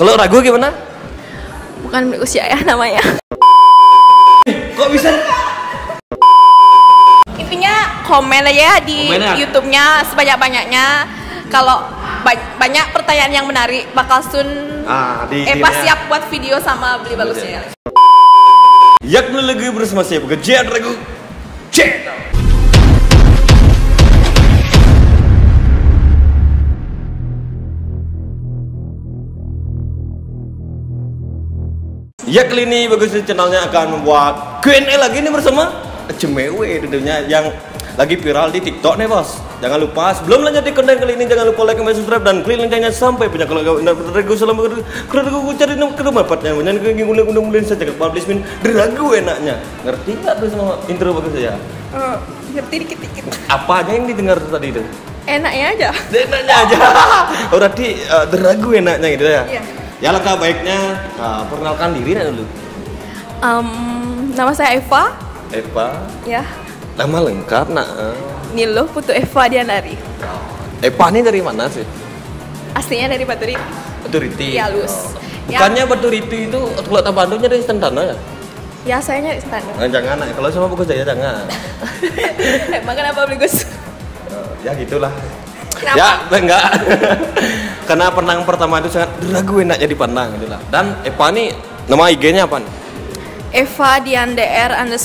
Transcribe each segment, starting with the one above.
Kalau ragu gimana? Bukan usia ya namanya. Kok bisa? Intinya komen aja di YouTube-nya sebanyak-banyaknya. Kalau banyak pertanyaan yang menarik, bakal Eva siap buat video sama beli bagusnya. Yak lagi bersama saya bekerja ragu. Cek. Ya kali ini bagus channelnya akan membuat Q&A lagi nih bersama Cemewe tentunya yang lagi viral di TikTok nih bos. Jangan lupa sebelum lanjut di konten kali ini jangan lupa like, comment, subscribe dan klik loncengnya sampai punya kalau ragu selama ragu cari ke rumah partnya menyan ke undang saja ke publish min ragu enaknya. Ngerti nggak tuh sama intro bagus ya? Ngerti dikit-dikit. Apa aja yang didengar tadi itu? Enaknya aja. Enaknya aja. Berarti ragu enaknya gitu ya? Iya. Ya langkah baiknya perkenalkan diri dulu. Nama saya Eva. Eva. Ya. Nama lengkap nak. Niluh Putu Eva Dianari. Eva ini dari mana sih? Aslinya dari Batu Riti. Batu Riti. Ya lus. Bukannya Batu Riti itu kalau tak Bandungnya dari Sentana ya? Ya saya nyari Sentana. Jangan nak. Kalau sama Bogor Jaya jangan. Emang kenapa beli Gus? Ya gitulah. Kenapa? Ya enggak. Karena penang pertama itu sangat ragu enaknya dipandang gitu lah. Dan Eva ini nama IG-nya apa nih? Eva Diandr __.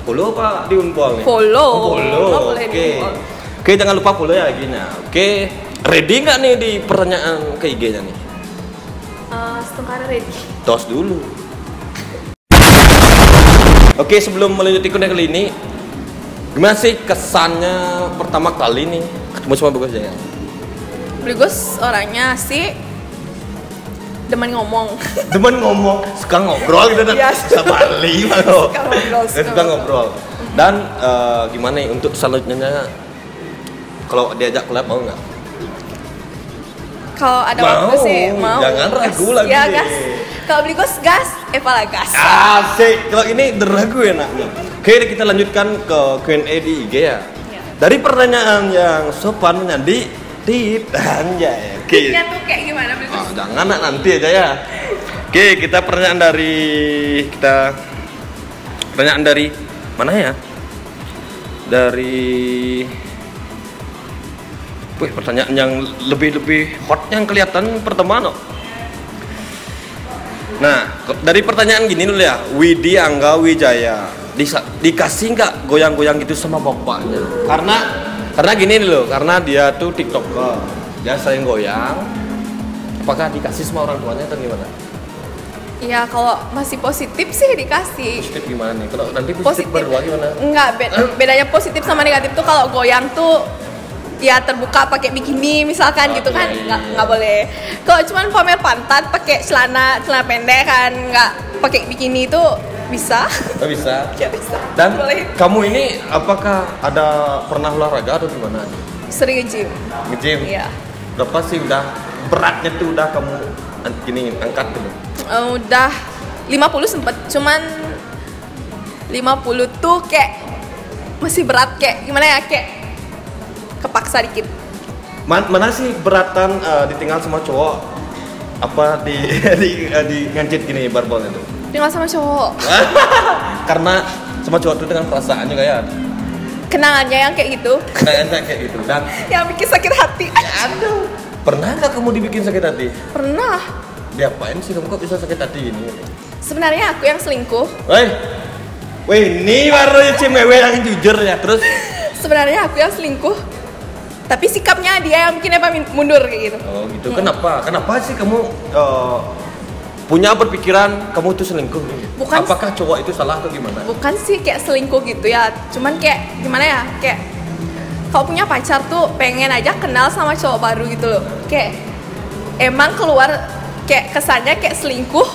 Follow apa di unpol nih? Follow. Follow. Oke. Oke, jangan lupa follow ya IG-nya. Oke. Ready nggak nih di pertanyaan ke IG-nya nih? Setengah ready. Tos dulu. Oke, sebelum melanjutkan konten kali ini, gimana sih kesannya pertama kali nih ketemu sama Bagus Jaya? Bagus orangnya sih demen ngomong. Demen ngomong, suka ngobrol gitu kan? Yes. Bisa Bali loh. Suka ngobrol. Dan gimana nih untuk selanjutnya kalau diajak collab mau nggak? Kalau ada waktu sih mau. Jangan ragu lagi. Ya gas. Kalau beli gas, Eva lah gas. Asik. Kalau ini ragu enaknya. Oke, kita lanjutkan ke Q&A di IG ya. Dari pertanyaan yang sopan menjadi anjay. Oke. Nya tuh kayak gimana beli gas? Jangan nanti aja ya. Oke, kita pertanyaan dari mana ya? Pertanyaan yang lebih hot yang kelihatan pertama no. Nah, dari pertanyaan gini dulu ya. Widi Angga Wijaya. Dikasih nggak goyang-goyang gitu sama bapaknya? Karena gini loh, karena dia tuh TikToker. Dia sering goyang. Apakah dikasih sama orang tuanya atau gimana? Iya, kalau masih positif sih dikasih. Positif gimana nih? Kalau nanti positif berdua gimana? Enggak, bedanya positif sama negatif tuh kalau goyang tuh ya terbuka pakai bikini misalkan gitu kan, nggak boleh. Kalau cuman pamer pantat pakai celana pendek kan, nggak pakai bikini itu bisa. Oh, bisa. Ya bisa. Dan boleh. Kamu ini apakah ada pernah olahraga atau gimana? Sering nge-gym. Nge-gym? Iya. Berapa sih udah beratnya tuh udah kamu gini angkat dulu? Udah 50 sempet, cuman 50 tuh kayak masih berat, kayak gimana ya, kayak kepaksa dikit. Mana sih beratan ditinggal sama cowok? Apa di ngancit gini barbel itu? Tinggal sama cowok. Karena sama cowok itu dengan perasaan juga ya. Kenangannya yang kayak gitu. Kenangannya kayak gitu dan yang bikin sakit hati. Aduh. Pernah nggak kamu dibikin sakit hati? Pernah. Diapain sih kamu kok bisa sakit hati gini? Sebenarnya aku yang selingkuh. Weh, ini baru Cemewe yang jujur ya. Terus sebenarnya aku yang selingkuh. Tapi sikapnya dia yang bikin Eva mundur kayak gitu. Oh gitu. Kenapa? Kenapa sih kamu punya berpikiran kamu itu selingkuh? Bukan. Apakah cowok itu salah atau gimana? Bukan sih kayak selingkuh gitu ya. Cuman kayak gimana ya? Kayak kalau punya pacar tuh pengen aja kenal sama cowok baru gitu loh. Kayak emang keluar kayak kesannya kayak selingkuh,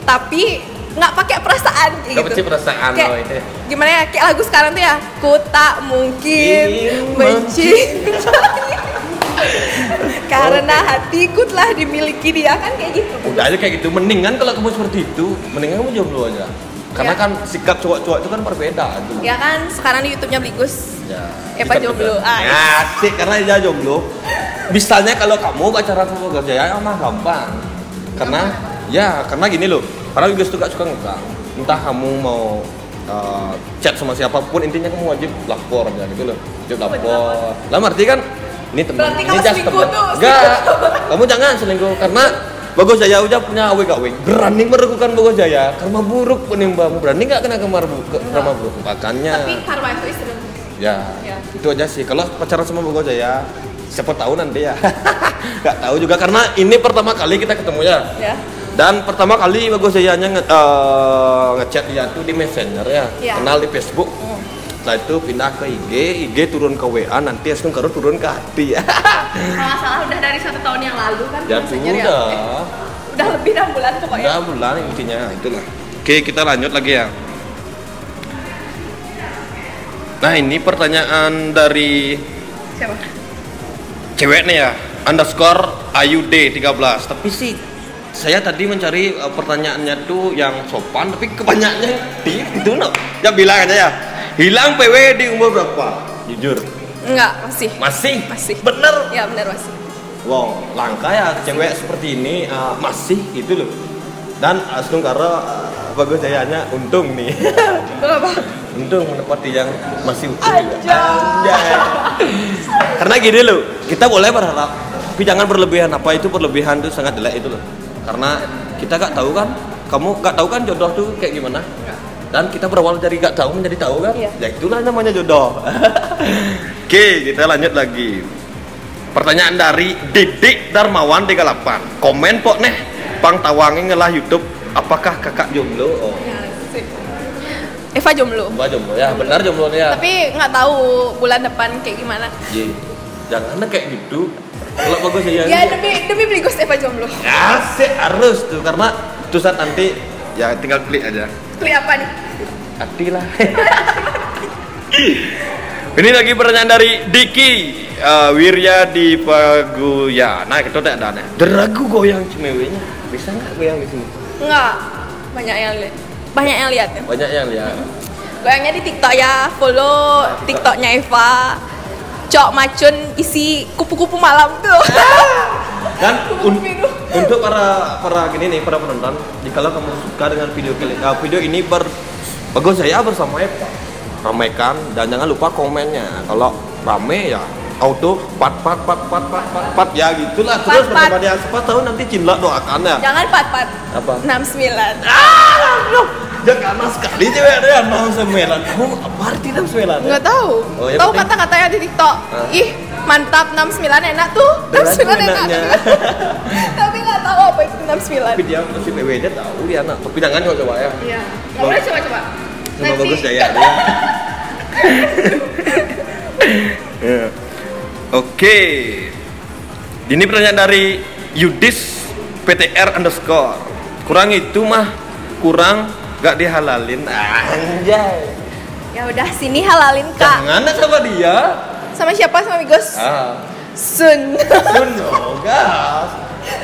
tapi nggak pakai perasaan kayak gitu. Perasaan kayak, itu. Gimana ya? Kayak lagu sekarang tuh ya, ku tak mungkin benci. Karena hatiku telah dimiliki dia, kan kayak gitu. Udah aja kayak gitu. Mendingan kalau kamu seperti itu, mendingan kamu jomblo aja. Karena kan sikap cowok-cowok itu kan berbeda tuh. Ya kan, sekarang di YouTube-nya Bligus. Ya. Eva jomblo. Ya, sih karena dia jomblo. Misalnya kalau kamu pacaran sama Bagus Jaya mah gampang. Karena karena gini loh. Karena juga suka ngegang. Entah kamu mau chat sama siapapun, intinya kamu wajib lapor ya gitu loh. Wajib lapor. Lah arti kan ini teman, berarti ini kamu just selingkuh teman. tuh, Enggak. Kamu jangan selingkuh karena Bagus Jaya udah punya awek berani meragukan Bagus Jaya karma buruk penimbamu, berani nggak kena karma buruk makanya. Tapi karma itu istri. Ya, itu aja sih. Kalau pacaran sama Bagus Jaya, siapa tahu nanti ya. Nggak tahu juga karena ini pertama kali kita ketemu ya. Dan pertama kali Bagus Jayanya ngechat dia tuh di Messenger ya. Kenal di Facebook. Setelah itu pindah ke IG turun ke WA, nanti langsung turun ke hati ya. Kalau salah udah dari 1 tahun yang lalu kan. Ya sudah. Udah lebih 6 bulan pokoknya. Udah bulan intinya itulah. Oke, kita lanjut lagi ya. Nah, ini pertanyaan dari siapa? Cewek nih ya, _AYUD13. Tapi sih saya tadi mencari pertanyaannya tuh yang sopan, tapi kebanyakannya itu no. Ya bilang aja ya. Hilang PW di umur berapa? Jujur. Enggak, masih. Bener? Ya bener masih. Wow, langka ya cewek seperti ini masih gitu loh. Dan langsung karena Bagus Jayanya untung nih. Kenapa? Untung menepati yang masih utuh. Anjay. Karena gini loh, kita boleh berharap, tapi jangan berlebihan. Apa itu berlebihan tuh sangat jelek itu loh. Karena kita gak tahu kan, kamu gak tahu kan jodoh tuh kayak gimana. Dan kita berawal dari gak tahu menjadi tahu kan? Iya. Ya itulah namanya jodoh. Oke, kita lanjut lagi. Pertanyaan dari Didik Darmawan 38. Komen pok neh, pang tawangi ngelah YouTube. Apakah kakak jomblo? Oh. Ya, sip. Eva jomblo. Eva jomblo ya, benar jomblo ya. Tapi nggak tahu bulan depan kayak gimana. Iya. Jangan kayak gitu. Kalau Bagus Jaya. Ya demi beli Gus Eva jomblo. Ya, sih harus tuh karena itu saat nanti ya tinggal klik aja. Klik apa nih? Hati lah. Ini lagi pertanyaan dari Diki Wirya di Paguya. Nah, kita tak ada nih. Deragu goyang cemewenya. Bisa nggak goyang di sini? Enggak. Banyak yang lihat ya. Banyak yang lihat. Goyangnya di TikTok ya. Follow TikToknya Eva. Cok macun isi kupu-kupu malam tuh. Dan untuk para gini nih, para penonton, jikalau kamu suka dengan video ini Bagus Jaya bersama Eva, ramaikan dan jangan lupa komennya. Kalau rame ya auto pat ya gitulah terus bersama dia. Siapa tahu nanti Cinta doakan ya. Jangan pat apa 69. Jangan sekali cewek ada yang 69. Kamu apa arti 69? Nggak tahu. Oh, ya tahu kata-katanya di TikTok. Ih, mantap 69 enak tuh. 69 enak. Tapi nggak tahu apa itu 69. Tapi dia masih PW aja tahu dia anak. Tapi jangan coba ya. Iya. Nggak boleh coba. Sama Bagus Jaya ada ya. Oke. Ini pertanyaan dari Yudis PTR_. Kurang itu mah kurang gak dihalalin. Anjay. Ya udah sini halalin Kak. Jangan sama dia. Sama siapa? Sama Migos? Sun. Oh, gas.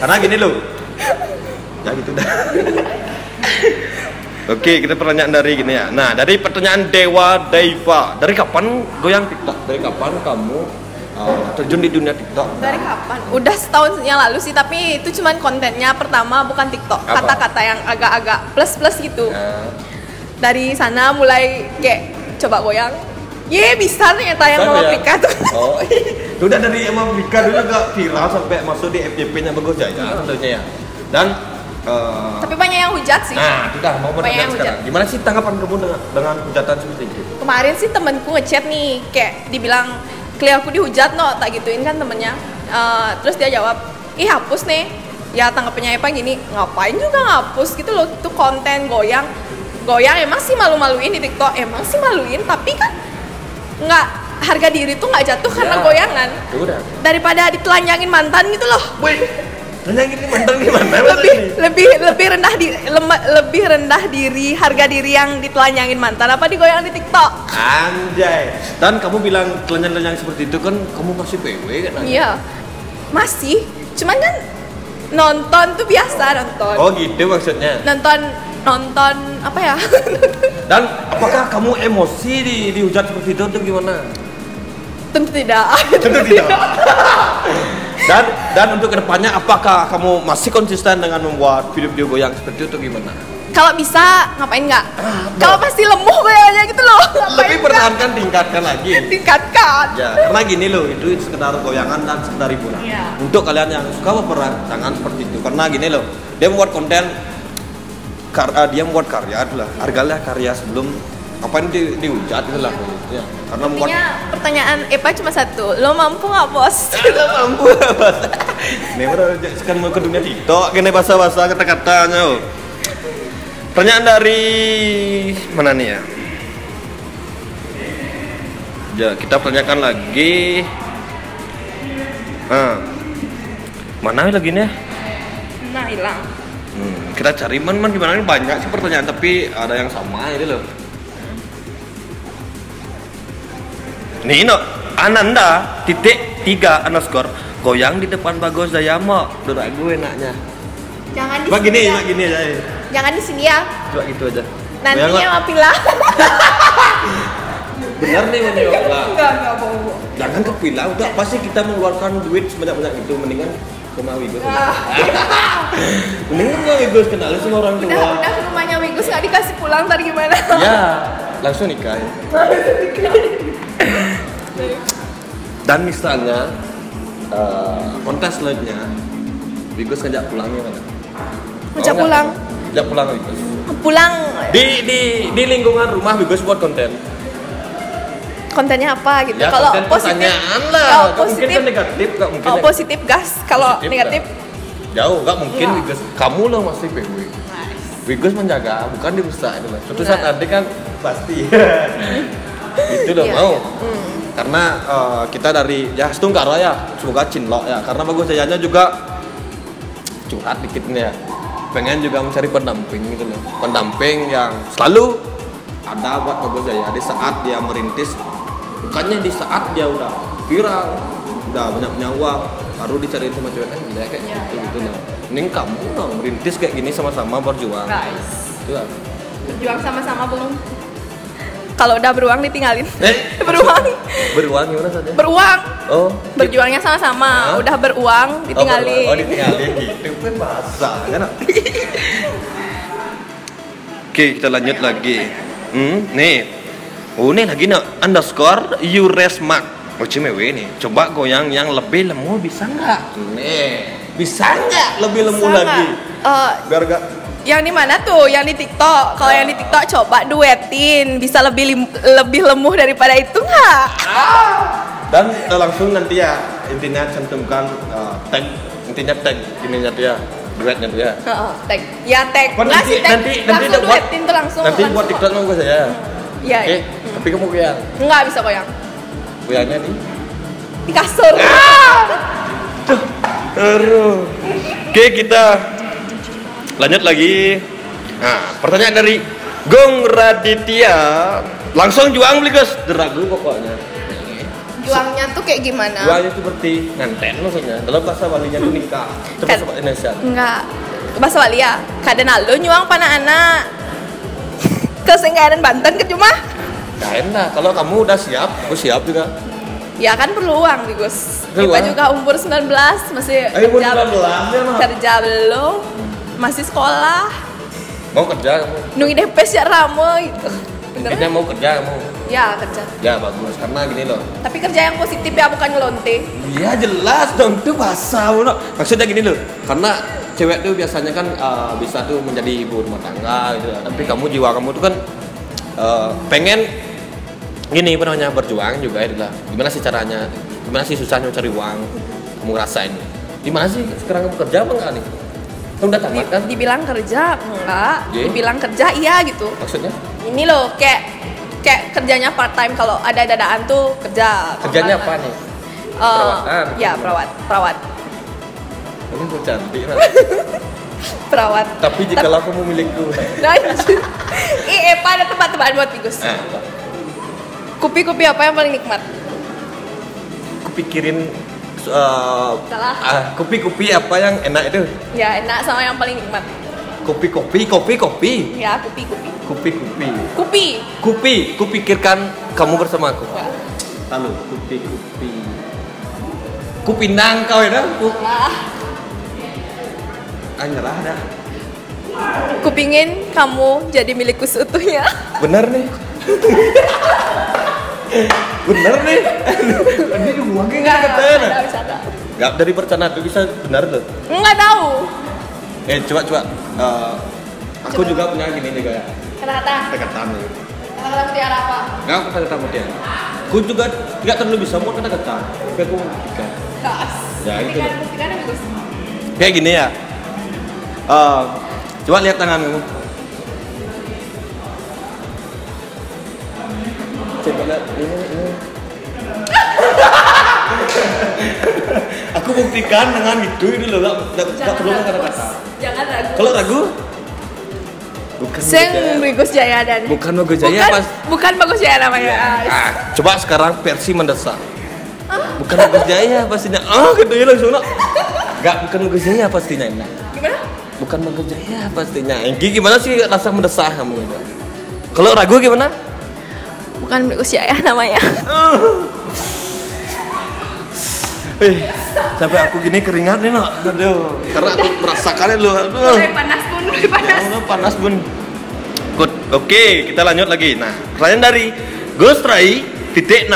Karena gini loh. Ya gitu dah. Oke, kita pertanyaan dari gini ya. Nah, dari pertanyaan Dewa Daiva. Dari kapan goyang TikTok? Dari kapan kamu terjun di dunia TikTok? Dari kapan? Udah setahun yang lalu sih, tapi itu cuman kontennya pertama bukan TikTok. Apa? Kata-kata yang agak-agak plus gitu. Dari sana mulai kayak coba goyang. Bisa ternyata yang mau Afrika tuh. Oh. Itu udah dari Afrika dulu agak viral sampai masuk di FYP-nya Bagus Jaya tentunya ya. Dan tapi banyak yang hujat sih. Nah, itu dah mau bertanya sekarang. Gimana sih tanggapan kamu dengan hujatan seperti itu? Kemarin sih temenku ngechat nih, kayak dibilang klien aku dihujat no, tak gituin kan temennya. Terus dia jawab, ih hapus nih. Ya tanggapnya Eva gini, ngapain juga ngapus gitu loh. Itu konten goyang emang sih malu-maluin di TikTok, emang sih maluin. Tapi kan nggak, harga diri tuh nggak jatuh karena goyangan. Udah. Daripada ditelanjangin mantan gitu loh. Telanjangin mantan gimana? Lebih rendah diri, harga diri yang ditelanjangin mantan apa digoyang di TikTok. Anjay. Dan kamu bilang telanjang seperti itu kan kamu masih PW kan? Iya. Masih. Cuman kan nonton tuh biasa nonton. Oh gitu maksudnya. Nonton apa ya? Dan apakah kamu emosi dihujat seperti itu atau gimana? Tentu tidak. Tentu tidak. Dan untuk kedepannya apakah kamu masih konsisten dengan membuat video-video goyang seperti itu gimana? Kalau bisa ngapain nggak? Kalau masih lemuh goyangnya gitu loh. Lebih pertahankan, tingkatkan lagi. Tingkatkan. Ya, karena gini loh, itu sekedar goyangan dan sekedar hiburan. Iya. Untuk kalian yang suka berperan, jangan seperti itu. Karena gini loh, dia membuat konten, dia membuat karya itulah. Hargalah karya sebelum apa ini dihujat itulah. Ya. Karena membuat. Intinya pertanyaan Epa cuma satu, lo mampu nggak bos? Lo mampu bos. Ini baru sekarang mau ke dunia TikTok, gini bahasa-bahasa kata-katanya. Oh. Pertanyaan dari mana nih ya? Ya, kita tanyakan lagi. Mana lagi nih? Nah, hilang. Kita cari man gimana, ini banyak sih pertanyaan tapi ada yang sama ini loh. Nih no, Ananda _3_ goyang di depan Bagus Dayamo. Udah gue enaknya. Jangan di Coba sini ya. gini aja. Jangan di sini ya. Coba gitu aja. Nantinya mapilah. Benar nih Manio. Enggak bohong. Jangan kepilah, udah pasti kita mengeluarkan duit sebanyak-banyak itu, mendingan rumah Wigos. Mendingan rumah Wigos, kenalin sama orang tua. Udah ke rumahnya Wigus nggak dikasih pulang tadi gimana? Ya, langsung nikah. Ya. Dan misalnya kontes selanjutnya Wigos ngajak pulang gimana? Ngajak pulang? Ngajak pulang Wigos. Pulang. Di lingkungan rumah Wigos buat konten. Kontennya apa gitu? Ya, kalau konten positif, pertanyaan lah. kalau Gak mungkin positif, kan negatif, gak mungkin. kalau positif gas, kalau Positif negatif jauh, gak mungkin Iya. Wigos. Kamu loh masih PW. Wigos menjaga, bukan dirusak itu loh. Suatu saat nanti kan pasti. Itu loh Iya, mau. iya. Karena kita dari ya Setungkara ya, semoga cinlok ya. Karena Bagus Jayanya juga curhat dikit nih ya. Pengen juga mencari pendamping gitu loh. Pendamping yang selalu ada buat Bagus Jaya di saat dia merintis. Bukannya di saat dia udah viral, udah banyak nyawa, baru dicariin sama cewek kan gila kayak gitu loh. Mending kamu dong merintis kayak gini sama-sama berjuang. guys, Itu lah. berjuang sama-sama belum? Kalau udah beruang ditinggalin. Beruang. Beruang gimana saja? Beruang. Oh, Berjuangnya sama-sama. Udah beruang ditinggalin. Oh, ditinggalin gitu kan bahasa kan. Oke, kita lanjut lagi. Nih. Oh, nih lagi nih _Yuresmak. Oh, cimewe nih. Coba goyang yang lebih lemu bisa nggak? Nih, bisa nggak lebih lemu Bisa lagi? Biar gak. Yang di mana tuh? Yang di TikTok. Kalau yang di TikTok coba duetin, bisa lebih lemuh daripada itu nggak? Dan langsung nanti ya intinya cantumkan tag, intinya tag ininya dia, duetnya dia. Tag. Ya tag. Kan Nggak sih tag. nanti Langsung buat duetin tuh langsung. nanti buat TikTok mau gue saya. Iya. Oke, tapi kamu goyang. Nggak bisa goyang. Goyangnya nih. Di kasur. Aduh. Oke, kita lanjut lagi. Nah, pertanyaan dari Gong Raditya. Langsung juang beli guys. Deragu pokoknya. Juangnya tuh kayak gimana? Juangnya seperti nganten maksudnya. Dalam bahasa Balinya itu nikah. Itu bahasa Indonesia. Enggak. Bahasa Bali ya. Kadang lu nyuang pana anak. Kesenggaran Banten ke cuma? Kain lah. Kalau kamu udah siap, aku siap juga. Ya kan perlu uang nih Gus. Perlu Kita uang? juga umur 19 masih Umur 19 ya mah. kerja belum, masih sekolah, Mau kerja kamu? nunggu DP sih rame gitu. Bener? Intinya mau kerja kamu. Ya kerja. Ya bagus. Karena gini loh. Tapi kerja yang positif ya bukan ngelonte. Iya jelas dong itu bahasa bro. Maksudnya gini loh. Karena cewek tuh biasanya kan bisa tuh menjadi ibu rumah tangga gitu. Tapi kamu jiwa kamu tuh kan pengen gini apa namanya berjuang juga itulah. Gimana sih caranya? Gimana sih susahnya mencari uang? Kamu ngerasain? Gimana sih sekarang kamu kerja apa enggak nih? Kamu udah tamat kan? Dibilang kerja enggak, Ye? dibilang kerja iya gitu. Maksudnya? Ini loh kayak kerjanya part time, kalau ada dadaan tuh kerja. Kerjanya apa nih? Perawatan? Ya perawat. Ini gue cantik kan? Perawat. Tapi jika aku memilikiku. Lanjut. Epa ada tebak-tebakan buat Pigus. Kopi-kopi apa yang paling nikmat? Kupikirin Salah. kopi-kopi apa yang enak itu? Ya enak sama yang paling nikmat. Kopi. Ya kopi-kopi. Kupi, kupikirkan kamu bersama aku. Ya. Lalu, kupi. Ku pindang kau ya dah. Lah. Nyerah dah. Ku pingin kamu jadi milikku seutuhnya. Bener nih. Bener nih. Ini gua nggak ketemu. Bisa. Nggak dari percana tuh bisa benar tuh. Nggak tahu. Coba. Aku Coba. juga punya gini juga ya. Kata-kata. Kata-kata nih. Kata-kata mutiara apa? Nggak aku kata-kata mutiara. Aku juga nggak terlalu bisa mau kata-kata. Tapi aku buktikan. Gas. Ya, itu. Buktikan bagus. Kayak gini ya. Coba lihat tanganmu. Coba lihat ini. Aku buktikan dengan itu loh, nggak perlu kata-kata. Jangan ragu. Kalau ragu, bukan Seng Bagus Jaya. Bagus Jaya dan Bukan Bagus Jaya pas. Bukan Bagus Jaya namanya. Coba sekarang versi mendesak. Bukan Bagus Jaya pastinya. Gitu ya langsung. Enggak, bukan Bagus Jaya pastinya. Gimana? Bukan Bagus Jaya pastinya. Engki gimana sih rasa mendesak kamu itu? Kalau ragu gimana? Bukan Bagus Jaya namanya. Sampai aku gini keringat nih, Nak. Aduh, karena aku merasakannya lu. Aduh. Mulai panas pun, mulai panas. Ya Allah, panas bun. Good. Oke, kita lanjut lagi. Nah, pertanyaan dari Ghostray.16.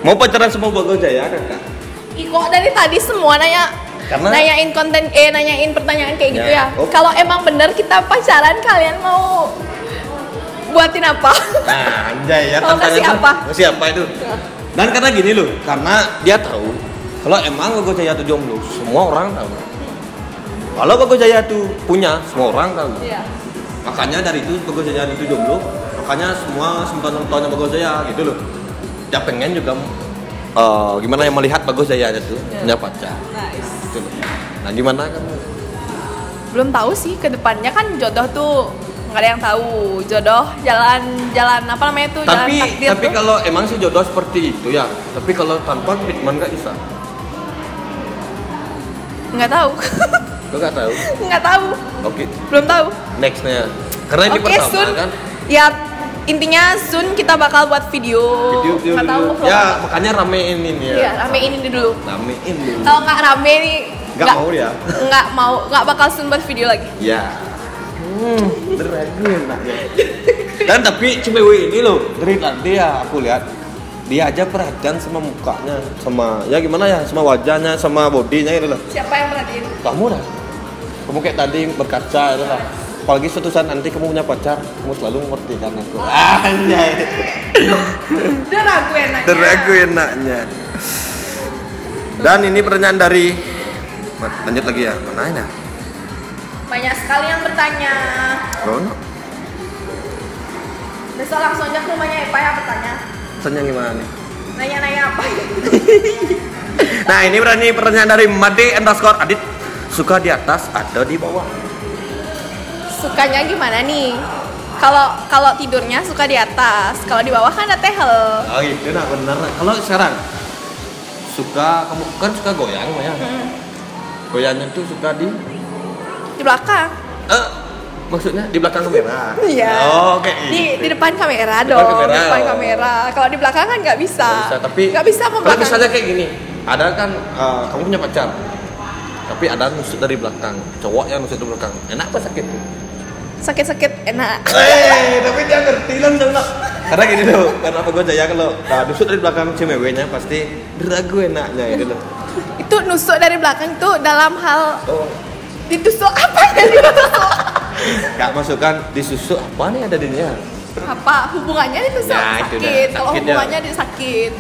Mau pacaran sama Bagus Jaya kakak? Kok dari tadi semua Karena- nanyain konten, nanyain pertanyaan kayak gitu Ya, ya. oke. Kalau emang bener kita pacaran, kalian mau buatin apa? Nah, anjay ya. Mau kasih tantangan apa? tuh. Kasih apa itu? Dan karena gini loh, karena dia tahu kalau emang Bagus Jaya itu jomblo, semua orang tahu. Kalau Bagus Jaya itu punya, semua orang tahu. Iya. Makanya dari itu Bagus Jaya itu jomblo, makanya semua nontonnya Bagus Jaya gitu loh. Dia pengen juga gimana yang melihat Bagus Jaya itu punya pacar. Nice. Gitu loh. Nah gimana kamu? Belum tahu sih ke depannya kan jodoh tuh nggak ada yang tahu. Jodoh jalan apa namanya tuh? Jalan takdir Tapi tuh. kalau emang sih jodoh seperti itu ya. Tapi kalau tanpa treatment nggak bisa. Nggak tahu. Kau nggak tahu? Nggak tahu. Oke. Belum tahu. Nextnya. Karena ini Oke, pertama soon. kan. Ya intinya soon kita bakal buat video. Video Nggak tahu. dulu. Ya makanya ramein ini ya. Iya, ramein ini dulu. Ramein dulu. Kalau nggak rame nih Nggak mau ya. nggak bakal soon buat video lagi. Ya. Beragu enaknya. Dan tapi cewek ini loh, dari tadi ya aku lihat dia aja perhatian sama mukanya, sama ya gimana ya, sama wajahnya, sama bodinya gitu lah. Siapa yang perhatiin? Kamu dah. Kamu kayak tadi berkaca itu lah. Apalagi suatu saat nanti kamu punya pacar, kamu selalu mengerti kan aku. Anjay. Udah ragu enaknya. Teragu enaknya. Dan ini pertanyaan dari lanjut lagi ya. Mana ini? Banyak sekali yang bertanya. Oh, no. Besok langsung aja ke rumahnya Epa ya bertanya. Tanya gimana nih? Nanya-nanya apa? Nah ini berani pertanyaan dari Made_Adit. Suka di atas atau di bawah? Sukanya gimana nih? Kalau tidurnya suka di atas, kalau di bawah kan ada tehel. Oh gitu nah bener. Kalau sekarang suka kamu kan suka goyang ya? Goyangnya tuh suka di belakang. Maksudnya di belakang kamera? Iya. Oh, oke. Di depan kamera Depan dong. kamera, Di depan oh. kamera. Kalau di belakang kan nggak bisa. Nggak bisa, tapi nggak bisa kalau membelakang. misalnya kayak gini, ada kan kamu punya pacar, tapi ada nusuk dari belakang, cowok yang nusuk dari belakang, enak apa sakit tuh? Sakit-sakit enak. Tapi dia ngerti lah sama. Karena gini loh, karena apa gue jaya kalau nusuk dari belakang ceweknya pasti ragu enaknya gitu loh. Itu nusuk dari belakang tuh dalam hal Oh, ditusuk apa yang ditusuk? nggak masukkan disusuk apa nih ada di dia? Apa hubungannya ditusuk Nah, itu dah, sakit. Kalau sakit ya. hubungannya disakit.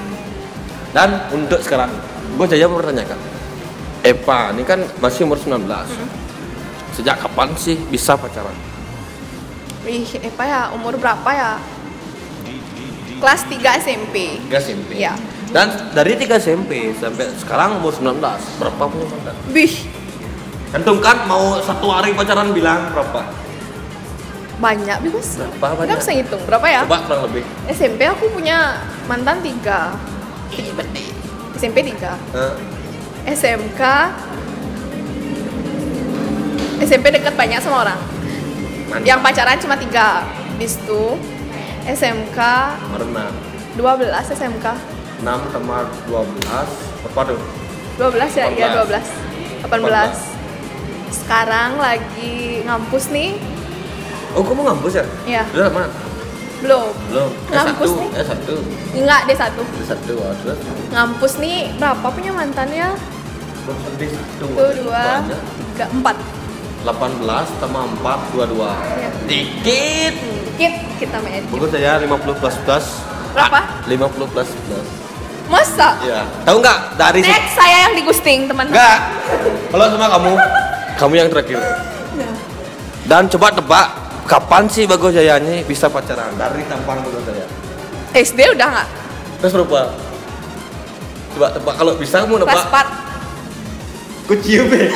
Dan untuk sekarang, gue jaya mau bertanyakan, Epa ini kan masih umur 19. Sejak kapan sih bisa pacaran? Ih, Epa ya umur berapa ya? Kelas 3 SMP. 3 SMP. Iya. Dan dari 3 SMP sampai sekarang umur 19, berapa punya pacar? Bih, Tentu kan mau satu hari pacaran bilang berapa? banyak Bos. Berapa Nggak banyak? bisa ngitung berapa ya? Coba kurang lebih. SMP aku punya mantan 3. SMP 3. SMK SMP deket banyak sama orang. Mantap. Yang pacaran cuma 3. Bis itu SMK Nomor 6. 12 SMK. 6 sama 12 berapa tuh? 12 ya? Iya 18. 18. Sekarang lagi ngampus nih. Oh, kamu ngampus ya? Iya. Udah mana? Belum. Belum. Ngampus S1. nih. S1. Enggak, D1. S1. Oh, terus? Ngampus nih berapa punya mantannya? D1. 1, 2, 3, 4. 18 tambah 4, 22. Iya. Dikit. Dikit kita main. Bagus saya 50 plus plus. Berapa? 50 plus plus. Masa? Iya. Tahu nggak dari Next saya yang digusting teman-teman. Enggak. Kalau sama kamu yang terakhir. Dan coba tebak kapan sih Bagus Jaya ini bisa pacaran dari tampang Bagus Jaya? SD udah nggak? Terus berapa? Coba tebak kalau bisa kamu nebak. Kelas 4. Ku cium ya.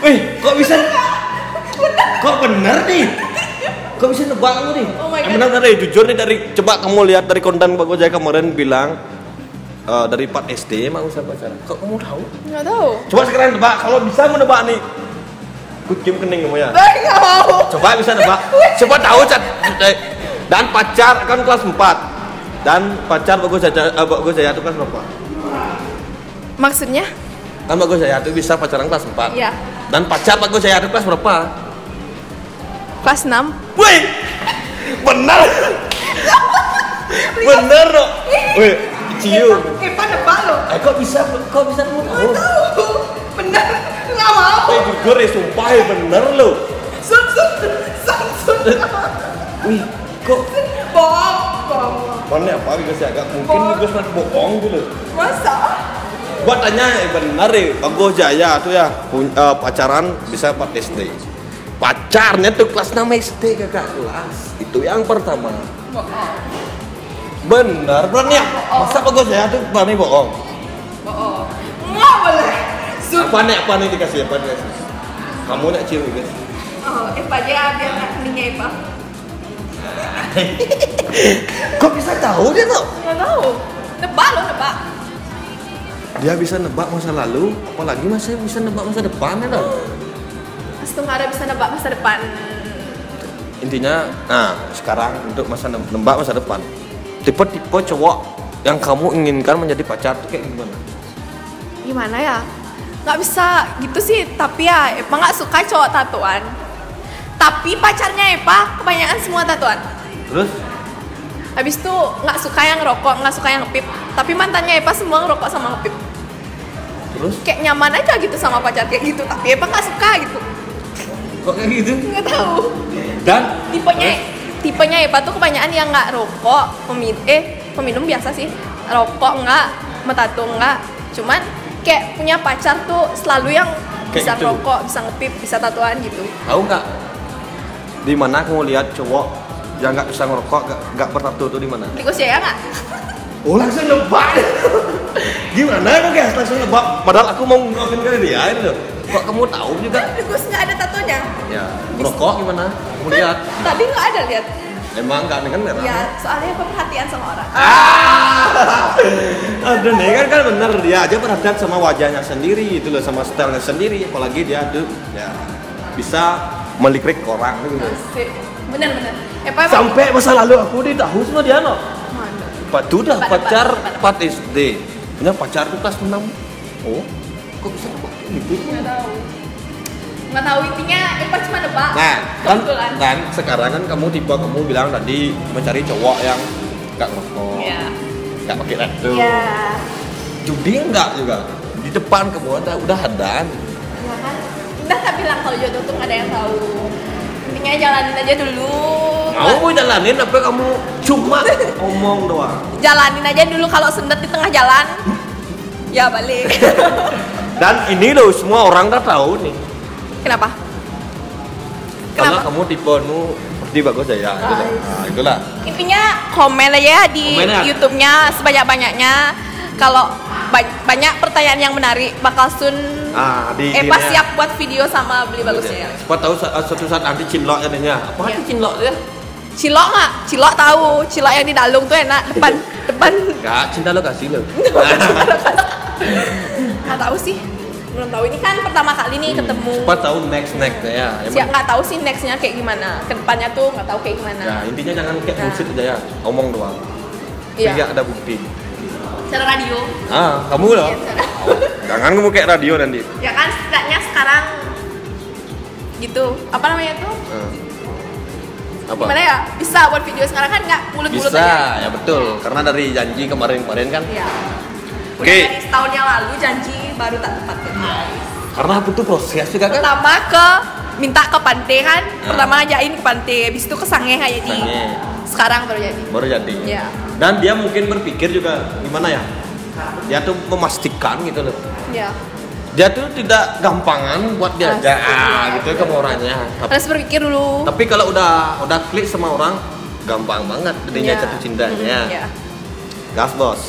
Wih, kok bisa? Kok bener nih? Kok bisa nebak kamu nih? Oh my God. Benar dari jujur nih dari coba kamu lihat dari konten Bagus Jaya kemarin bilang dari 4 SD emang bisa pacaran. Kok kamu tahu? Nggak tahu. Coba sekarang nebak kalau bisa menebak nih. Ku cium kening kamu ya. Nggak mau. Coba bisa nebak. Coba tahu Cat. Dan pacar kan kelas 4. Dan pacar Bagus Jaya itu kelas berapa? Maksudnya? Kan Bagus Jaya itu bisa pacaran kelas 4. Iya. Dan pacar Bagus Jaya itu kelas berapa? Kelas 6. Wih, benar. Bener loh. Wih, cium. Epa nebak lo. Kok bisa kamu tahu? Bener. Nggak mau. Jujur ya sumpah ya bener loh. Sun. Wih, kok Bohong. mana apa Bagus Jaya? Gak mungkin Bagus Jaya bohong gitu. Masa? Gua tanya bener ya, Bagus Jaya tuh ya pacaran bisa 4 SD. Pacarnya tuh kelas 6 SD kakak kelas. Itu yang pertama. Bohong. Bener, berani ya? Masa Bagus Jaya tuh berani bohong? Bohong. Nggak boleh. Sun. Apa nih dikasih? Kamu nak cium guys? Oh, Epa aja biar nggak keningnya Epa. Kok bisa tahu dia tuh? Nggak tahu. Nebak. Dia bisa nebak masa lalu, apalagi bisa nebak masa depan ya dong. Pasti nggak ada bisa nebak masa depan. Intinya, nah sekarang untuk nebak masa depan, tipe-tipe cowok yang kamu inginkan menjadi pacar tuh kayak gimana? Gimana ya? Nggak bisa gitu sih, tapi ya Epa nggak suka cowok tatoan. Tapi pacarnya Epa kebanyakan semua tatoan. Terus? Habis itu nggak suka yang ngerokok, nggak suka yang ngepip. Tapi mantannya Epa semua ngerokok sama ngepip. Terus? Kayak nyaman aja gitu sama pacar kayak gitu. Tapi Epa nggak suka gitu. Kok kayak gitu? Nggak tahu. Dan? Tipenya Epa tuh kebanyakan yang nggak rokok, peminum biasa sih. Rokok nggak, metato nggak. Cuman kayak punya pacar tuh selalu yang Kayak bisa gitu. rokok, bisa ngepip, bisa tatoan gitu. Tahu nggak? Di mana kamu lihat cowok yang nggak bisa ngerokok, nggak bertato tuh di mana? Di Gus Jaya nggak? Oh langsung nebak. Gimana kok guys langsung nebak? Padahal aku mau ngelakuin ke dia itu. Kok kamu tahu juga? Di Gus nggak ada tatonya. Ya, ngerokok gimana? Kamu lihat. Tadi nggak ada lihat. Emang nggak kan merah? Ya, soalnya Epa perhatian sama orang. Aduh nih kan bener dia aja perhatian sama wajahnya sendiri itu loh, sama stylenya sendiri, apalagi dia tuh ya bisa melikrik orang gitu. Asik. Bener. Epa emang Sampai masa lalu aku tahu sama dia no. mana? Tuh udah Debat. pacar 4 SD. Punya pacar tuh kelas 6. Oh, kok bisa nebak gitu? Nggak tahu intinya Epa cuma nebak. Nah, Kebetulan. dan sekarang kan kamu bilang tadi mencari cowok yang nggak ngerokok, Iya. nggak pakai tattoo. Iya. Judi enggak juga. Di depan kamu udah ada. Ya kan? Udah tak bilang kalau jodoh tuh nggak ada yang tahu. Intinya jalanin aja dulu. Mau jalanin apa kamu cuma ngomong doang? Jalanin aja dulu, kalau sendet di tengah jalan. Ya balik. Dan ini loh semua orang udah tahu nih. Kenapa? Kalau Kenapa? kamu tipenu seperti Bagus Jaya gitu loh. Nah, itulah. Intinya komen aja ya di Komen ya. YouTube-nya sebanyak-banyaknya. Kalau banyak pertanyaan yang menarik, bakal Sun Epa siap buat video sama beli Bagus Jaya. Siapa tahu suatu saat nanti cinlok jadinya. Apa Iya. sih cinlok dia? Cilok nggak? Cilok tahu. Cilok yang di Dalung tuh enak. Depan. Enggak, cinta lo kasih lo. Nggak tahu sih. Belum tahu, ini kan pertama kali nih ketemu. Siapa tahu next ya. Siap, nggak tahu sih nextnya kayak gimana. Kedepannya tuh nggak tahu kayak gimana. Ya intinya jangan kayak Nah. bullshit aja ya, ngomong doang. Iya. Tidak ada bukti. Secara radio. Kamu loh. Iya, secara- Jangan ngomong kayak radio nanti. Ya kan setidaknya sekarang gitu. Apa namanya tuh? Apa? Gimana ya? Bisa buat video sekarang kan nggak mulut-mulut Bisa, aja. ya betul. Karena dari janji kemarin-kemarin kan. Iya. Udah Oke. dari setahun yang lalu janji baru tak tepatkan. Karena butuh proses juga kan. Pertama minta ke pantai kan. Pertama ngajain ke pantai, habis itu ke Sange aja jadi. Sange. Sekarang baru jadi. Baru jadi. Iya. Dan dia mungkin berpikir juga gimana ya? Dia tuh memastikan gitu loh. Iya. Dia tuh tidak gampangan buat diajak gitu ke orangnya. Harus berpikir dulu. Tapi kalau udah klik sama orang gampang banget jadinya Iya. jatuh cintanya. Iya. Gas bos.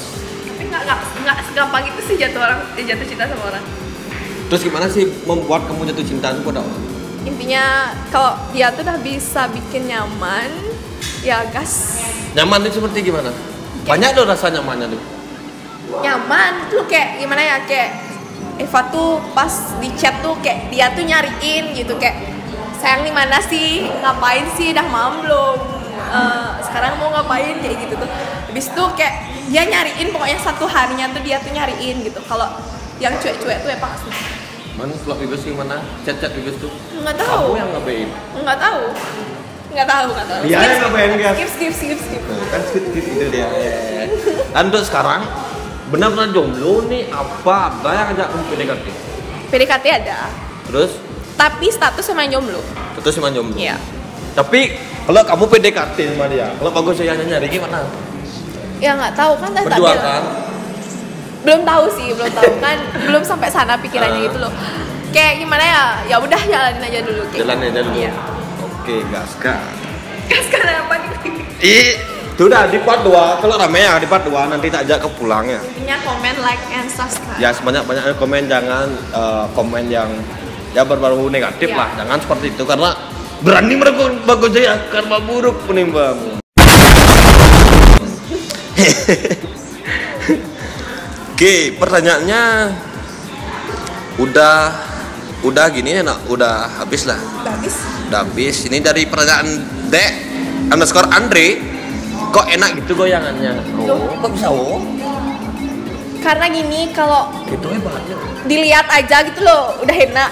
Tapi nggak segampang itu sih jatuh cinta sama orang. Terus gimana sih membuat kamu jatuh cinta pada orang? Intinya kalau dia tuh udah bisa bikin nyaman, ya gas. Nyaman itu seperti gimana? Banyak tuh rasa nyamannya tuh. Nyaman tuh kayak gimana ya, kayak Eva tuh pas di chat tuh kayak dia tuh nyariin gitu kayak sayang di mana sih, ngapain sih, udah malam belum, sekarang mau ngapain kayak gitu tuh. Habis itu kayak dia nyariin pokoknya satu harinya tuh dia tuh nyariin gitu. Kalau yang cuek-cuek tuh Eva sih Man, kalau bebas gimana? Chat-chat bebas tuh. nggak tahu, Kamu yang ngapain? nggak tahu. Dia yang ngapain, guys? Skip. Kan skit itu dia. Dan untuk sekarang benar-benar jomblo nih, apa ada yang ngajak kamu PDKT? PDKT ada, Terus tapi status sama jomblo. terus cuma jomblo. Iya. Tapi kalau kamu PDKT sama dia, kalau bagus saya nyari gimana? Ya nggak tahu kan tadi. Berdua kan? Belum tahu kan, belum sampai sana pikirannya gitu loh. Kayak gimana ya? Ya udah jalanin aja dulu. Kayak Jalan aja dulu. Iya. Oke, gaskan. Sekarang apa nih? Itu udah di part 2. Kalau rame ya di part 2 nanti tak ajak ke pulang ya. Intinya komen, like, and subscribe. Ya sebanyak-banyaknya komen, jangan komen yang ya berbau negatif Ya. lah. Jangan seperti itu karena berani meregut bagus jaya karma buruk penimbang. Oke, pertanyaannya udah gini ya nak, udah habis lah. Udah habis. Ini dari pertanyaan _Andre. Kok enak gitu goyangannya? Oh, kok bisa oh? Karena gini, kalau Itu hebatnya. dilihat aja gitu loh, udah enak.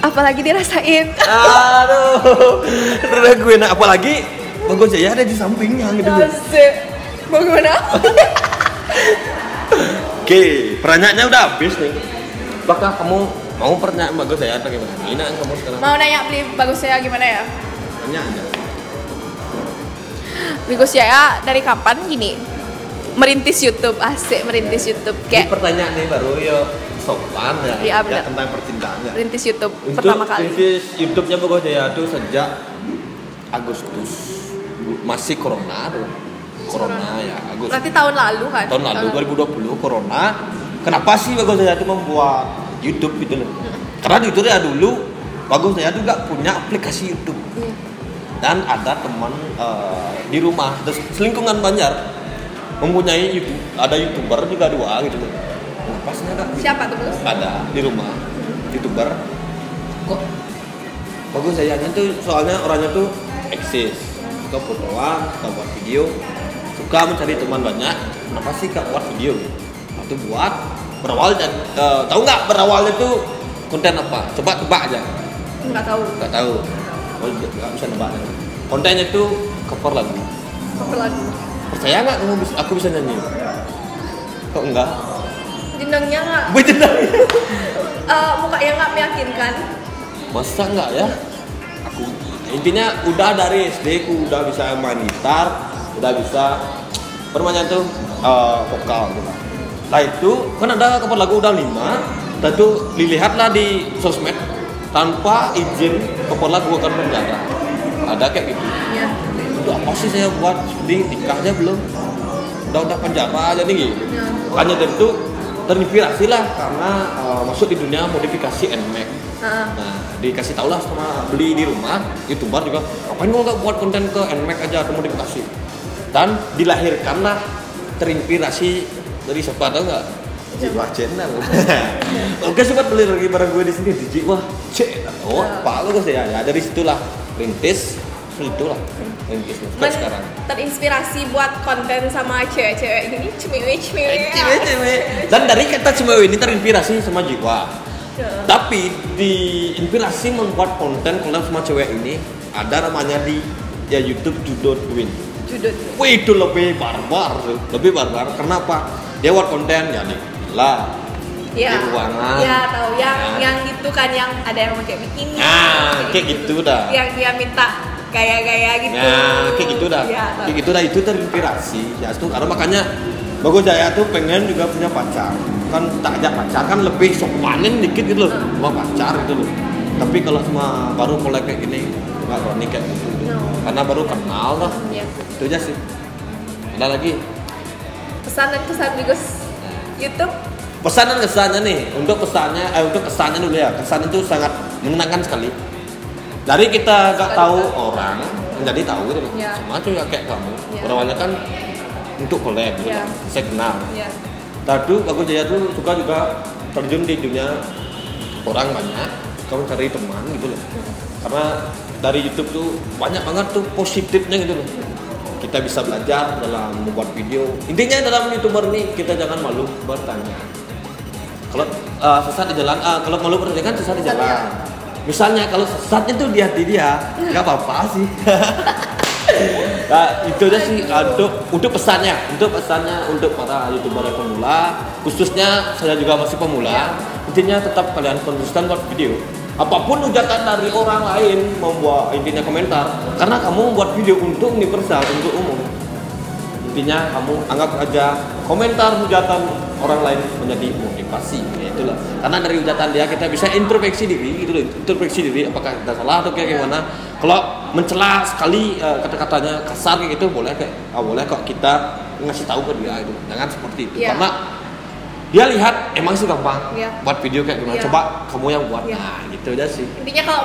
Apalagi dirasain. Aduh, udah gue enak apalagi bagus jaya ada di sampingnya gitu. Asik. Mau gimana? Oke, pertanyaannya udah habis nih. Apakah kamu mau pertanyaan bagus jaya atau gimana? Ini kamu sekarang. Mau nanya beli bagus saya gimana ya? Tanya aja. Bagus ya dari kapan gini? Merintis YouTube, asik merintis YouTube Ini kayak pertanyaan nih baru ya sopan ya. Iya, benar. Tentang percintaannya. merintis YouTube Untuk pertama kali. YouTube-nya bagus jaya itu sejak Agustus. Masih corona tuh. Corona ya, Agustus. Berarti tahun lalu kan? Tahun lalu 2020 corona. Kenapa sih bagus jaya itu membuat YouTube gitu loh? Karena itu ya dulu bagus jaya juga punya aplikasi YouTube. Iya. Dan ada teman di rumah terus selingkungan Banjar mempunyai YouTube, ada YouTuber juga 2 gitu loh. Pasnya kak Siapa tuh Gus? ada di rumah YouTuber kok bagus jayanya tuh soalnya orangnya tuh eksis, suka fotoan, suka buat video, suka mencari teman banyak. Kenapa sih kak buat video? Waktu buat berawal dan tahu nggak berawalnya tuh konten apa? Coba tebak aja. Nggak tahu. Nggak tahu. Oh, nggak bisa nebak. Kontennya tuh cover lagu. Cover lagu. Percaya nggak aku bisa nyanyi? Kok enggak? Jenengnya nggak? Benar. Mukanya nggak meyakinkan. Masa enggak ya? Aku intinya udah dari SD aku udah bisa main gitar, udah bisa bermain tuh vokal gitu. Nah itu kan ada cover lagu udah 5, dan tuh dilihatlah di sosmed tanpa izin cover lagu akan penjara. Ada kayak gitu. Iya. Udah apa sih saya buat di nikahnya belum? Udah penjara aja nih gitu. Ya. Makanya dari itu terinspirasi lah karena masuk di dunia modifikasi NMAX. Nah, dikasih tau lah sama beli di rumah, YouTuber juga, ngapain gua nggak buat konten ke NMAX aja atau modifikasi. Dan dilahirkanlah terinspirasi dari siapa tau nggak? Jiwa channel. Oke, sobat beli lagi barang gue di sini di Jiwa. Oh, Pak lu guys ya. Dari situlah rintis itulah merintis sampai sekarang. Terinspirasi buat konten sama cewek-cewek ini, cewek-cewek. Dan dari kata cewek ini terinspirasi sama Jiwa. Tapi diinspirasi membuat konten collab sama cewek ini ada namanya di ya YouTube Judot Win. Wih, itu lebih barbar. Kenapa? Dia buat konten ya di villa, di ruangan. Ya tahu yang gitu kan yang ada yang pakai bikini. Kayak gitu dah. Yang dia minta gaya-gaya gitu. Kayak gitu dah. Kayak gitu dah, itu terinspirasi. Ya itu karena makanya Bagus Jaya tuh pengen juga punya pacar. Kan tak ajak pacar kan lebih sopanin dikit gitu loh. Sama pacar gitu loh. Tapi kalau sama baru mulai kayak gini nggak berani kayak gitu. Karena baru kenal lah. Itu aja sih. Ada lagi pesan dan kesan Bagus YouTube. Pesan dan kesannya nih. Untuk kesannya dulu ya. Kesan itu sangat menyenangkan sekali. Dari kita nggak tahu orang menjadi tahu gitu loh. Sama tuh ya kayak kamu. Awalnya kan untuk collab gitu. Saya kenal. Tadi Bagus Jaya tuh suka juga terjun di dunia orang banyak. Kamu cari teman gitu loh. Karena dari YouTube tuh banyak banget tuh positifnya gitu loh. Kita bisa belajar dalam membuat video. Intinya dalam YouTuber nih kita jangan malu bertanya. Kalau sesat di jalan, kalau malu bertanya kan sesat di jalan. Misalnya kalau sesat itu di hati dia, nggak apa-apa sih. Nah, itu aja sih untuk pesannya untuk para YouTuber yang pemula, khususnya saya juga masih pemula. Intinya tetap kalian konsisten buat video. Apapun hujatan dari orang lain membuat intinya komentar, karena kamu membuat video untuk universal, untuk umum. Intinya kamu anggap aja komentar hujatan orang lain menjadi motivasi, ya itulah. Karena dari hujatan dia kita bisa introspeksi diri, gitu loh. Introspeksi diri apakah kita salah atau kayak gimana. Kalau mencela sekali kata-katanya kasar kayak gitu boleh kok kita ngasih tahu ke dia itu. Jangan seperti itu. Karena dia lihat emang sih gampang buat video kayak gimana. Coba kamu yang buat. Nah, gitu aja sih. Intinya kalau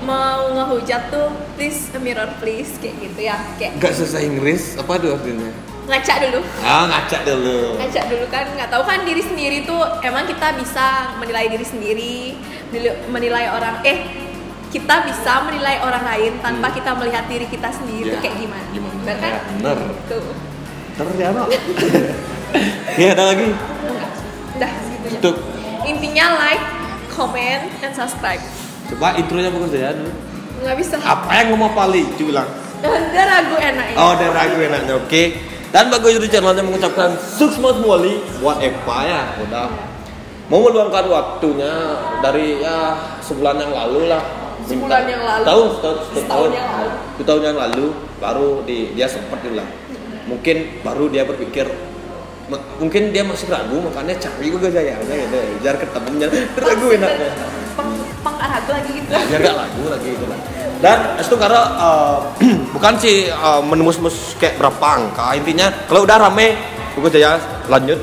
mau ngehujat tuh please a mirror please kayak gitu ya. Kayak enggak susah Inggris, apa tuh artinya? Ngaca dulu. Ngaca dulu Kan nggak tahu kan diri sendiri tuh emang kita bisa menilai diri sendiri, menilai orang kita bisa menilai orang lain tanpa kita melihat diri kita sendiri tuh kayak gimana. Benar kan? Bener. Tuh. Ternyata. Ya ada lagi. Udah gitu ya. Tuh. Intinya like, comment, and subscribe. Coba intronya Bagus Jaya dulu. Nggak bisa. Apa yang mau pali? Bilang. Udah ragu enaknya. Udah ragu enaknya. Oke. Dan Bagus YouTube channelnya mengucapkan sukses muali buat Eva ya. Udah mau meluangkan waktunya dari ya sebulan yang lalu lah. Sebulan yang lalu. Tahun yang lalu baru dia sempat lah. Mungkin baru dia berpikir mungkin dia masih ragu makanya cari Bagus Jaya gitu biar ketemunya ragu enaknya ragu lagi gitu ya nggak ragu lagi gitu lah. Dan itu karena bukan sih menemus kayak berapa angka, intinya kalau udah rame Bagus Jaya lanjut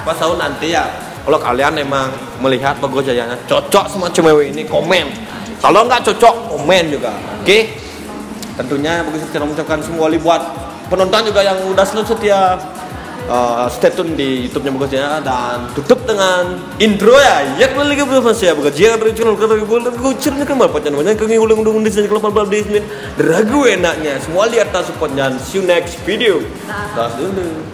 pas tahun nanti ya kalau kalian emang melihat Bagus Jaya cocok sama cewek ini komen, kalau nggak cocok komen juga. Oke? Tentunya Bagus Jaya mengucapkan semua buat penonton juga yang udah selalu setia stay tune di YouTube-nya Bagus Jaya dan tutup dengan intro ya. Ya kembali lagi bersama saya Bagus Jaya dari channel kata gue cerita kan bapak namanya kami ulang di sini kalau 14 menit ragu enaknya semua lihat tak support dan see you next video. Tas dulu.